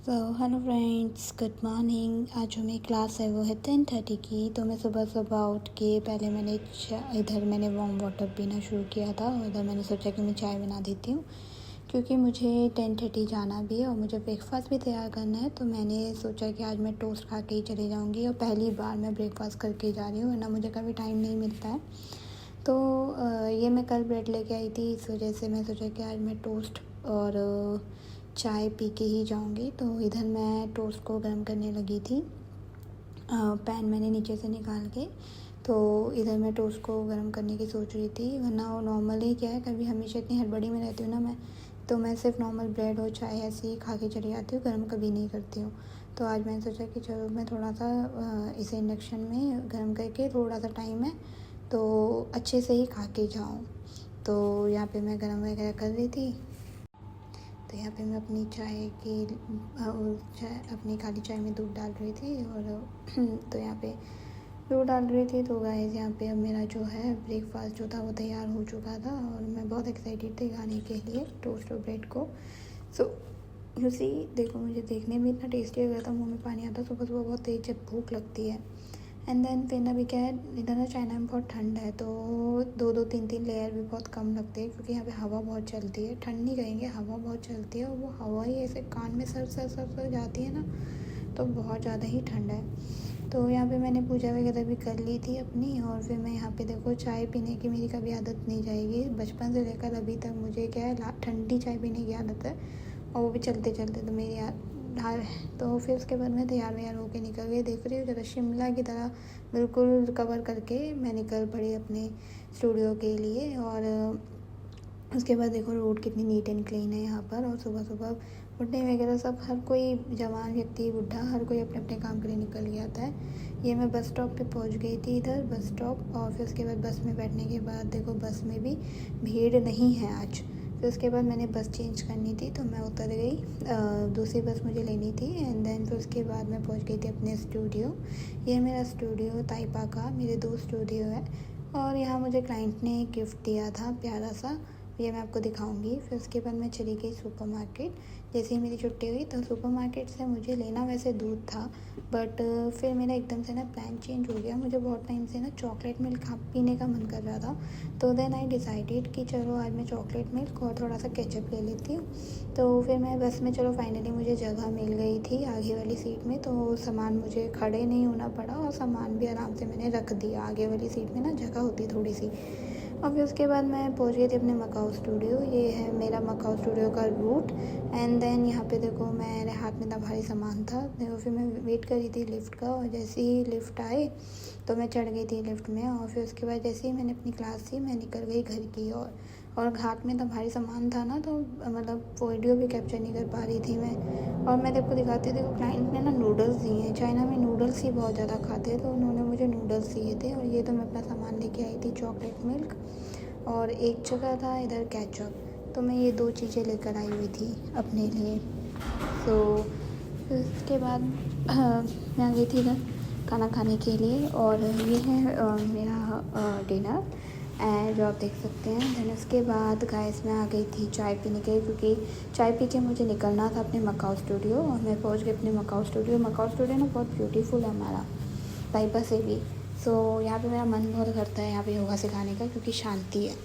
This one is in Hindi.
Hello friends, good morning. आज जो मेरी क्लास है वो है 10:30 की। तो मैं सुबह सुबह उठ के पहले इधर मैंने वार्म वाटर पीना शुरू किया था और इधर मैंने सोचा कि मैं चाय बना देती हूँ, क्योंकि मुझे 10:30 जाना भी है और मुझे ब्रेकफास्ट भी तैयार करना है। तो मैंने सोचा कि आज मैं टोस्ट खा के ही चली जाऊँगी और पहली बार मैं ब्रेकफास्ट करके जा रही हूँ, वरना मुझे कभी टाइम नहीं मिलता है। तो ये मैं कल ब्रेड लेके आई थी, इस वजह से मैं सोचा कि आज मैं टोस्ट और चाय पी के ही जाऊंगी। तो इधर मैं टोस्ट को गर्म करने लगी थी, पैन मैंने नीचे से निकाल के। तो इधर मैं टोस्ट को गर्म करने की सोच रही थी, वरना नॉर्मली क्या है, कभी हमेशा इतनी हड़बड़ी में रहती हूँ ना मैं सिर्फ नॉर्मल ब्रेड और चाय ऐसे ही खा के चली जाती हूँ, गर्म कभी नहीं करती हूँ। तो आज मैंने सोचा कि चलो मैं थोड़ा सा इसे इंडक्शन में गर्म करके, थोड़ा सा टाइम है तो अच्छे से ही खा के जाऊँ। तो यहाँ पे मैं गर्म वगैरह कर रही थी। तो यहाँ पे मैं अपनी अपनी काली चाय में दूध डाल रही थी और तो यहाँ पे दूध डाल रही थी। तो गाइस, यहाँ पे अब मेरा जो है ब्रेकफास्ट जो था वो तैयार हो चुका था और मैं बहुत एक्साइटेड थी खाने के लिए टोस्ट और ब्रेड को। सो देखो, मुझे देखने में इतना टेस्टी लग रहा था, मुँह में पानी आता। सुबह सुबह बहुत तेज जब भूख लगती है। एंड देन फिर अभी क्या है, इधर ना चाइना में बहुत ठंड है, तो दो तीन लेयर भी बहुत कम लगते हैं, क्योंकि यहाँ पे हवा बहुत चलती है। ठंड नहीं कहेंगे, हवा बहुत चलती है और वो हवा ही ऐसे कान में सर जाती है ना, तो बहुत ज़्यादा ही ठंड है। तो यहाँ पे मैंने पूजा वगैरह भी कर ली थी अपनी, और फिर मैं यहाँ पे देखो, चाय पीने की मेरी कभी आदत नहीं जाएगी। बचपन से लेकर अभी तक मुझे क्या है, ठंडी चाय पीने की आदत है, और वो भी चलते चलते। तो मेरी तो फिर उसके बाद मैं तैयार व्यार होकर निकल गई। देख रही हूँ ज़रा शिमला की तरह बिल्कुल कवर करके मैं निकल पड़ी अपने स्टूडियो के लिए। और उसके बाद देखो, रोड कितनी नीट एंड क्लीन है यहाँ पर। और सुबह सुबह बुढ़े वगैरह सब, हर कोई जवान व्यक्ति बुढ़ा, हर कोई अपने अपने काम के लिए निकल गया था। ये मैं बस स्टॉप पे पहुँच गई थी, इधर बस स्टॉप। और फिर उसके बाद बस में बैठने के बाद देखो, बस में भी भीड़ नहीं है आज। फिर उसके बाद मैंने बस चेंज करनी थी, तो मैं उतर गई, दूसरी बस मुझे लेनी थी। एंड देन फिर उसके बाद मैं पहुंच गई थी अपने स्टूडियो। ये मेरा स्टूडियो ताइपा का, मेरे 2 स्टूडियो है। और यहाँ मुझे क्लाइंट ने गिफ्ट दिया था प्यारा सा, ये मैं आपको दिखाऊंगी। फिर उसके बाद मैं चली गई सुपरमार्केट। जैसे ही मेरी छुट्टी हुई तो सुपरमार्केट से मुझे लेना वैसे दूध था, बट फिर मेरा एकदम से ना प्लान चेंज हो गया। मुझे बहुत टाइम से ना चॉकलेट मिल्क पीने का मन कर रहा था। तो देन आई डिसाइडेड कि चलो आज मैं चॉकलेट मिल्क और थोड़ा सा केचप ले लेती हूँ। तो फिर मैं बस में, चलो फाइनली मुझे जगह मिल गई थी आगे वाली सीट में। तो सामान मुझे खड़े नहीं होना पड़ा और सामान भी आराम से मैंने रख दिया। आगे वाली सीट में ना जगह होती थोड़ी सी। और फिर उसके बाद मैं पहुंच गई थी अपने मकाऊ स्टूडियो। ये है मेरा मकाऊ स्टूडियो का रूट। एंड देन यहाँ पे देखो, मेरे हाथ में इतना भारी सामान था। देखो, फिर मैं वेट कर रही थी लिफ्ट का, और जैसे ही लिफ्ट आए तो मैं चढ़ गई थी लिफ्ट में। और फिर उसके बाद जैसे ही मैंने अपनी क्लास थी, मैं निकल गई घर की ओर। और हाथ में इतना भारी सामान था ना, तो मतलब वीडियो भी कैप्चर नहीं कर पा रही थी मैं। और मैं देखो दिखाती थी, क्लाइंट ने ना नूडल्स दिए हैं। चाइना में नूडल्स ही बहुत ज़्यादा खाते हैं, तो उन्होंने मुझे नूडल्स दिए थे। और ये तो मैं अपना सामान लेके आई थी, चॉकलेट मिल्क, और एक जगह था इधर केचप। तो मैं ये 2 चीज़ें लेकर आई हुई थी अपने लिए। तो फिर उसके बाद मैं आ गई थी इधर खाना खाने के लिए। और ये है मेरा डिनर जो आप देख सकते हैं। देन उसके बाद गाइस, मैं आ गई थी चाय पीने के लिए, क्योंकि चाय पी के मुझे निकलना था अपने मकाऊ स्टूडियो। और मैं पहुंच गई अपने मकाऊ स्टूडियो ना बहुत ब्यूटीफुल है हमारा, ताइपा से भी। सो यहाँ पे मेरा मन बहुत करता है यहाँ पे योगा सिखाने का, क्योंकि शांति है।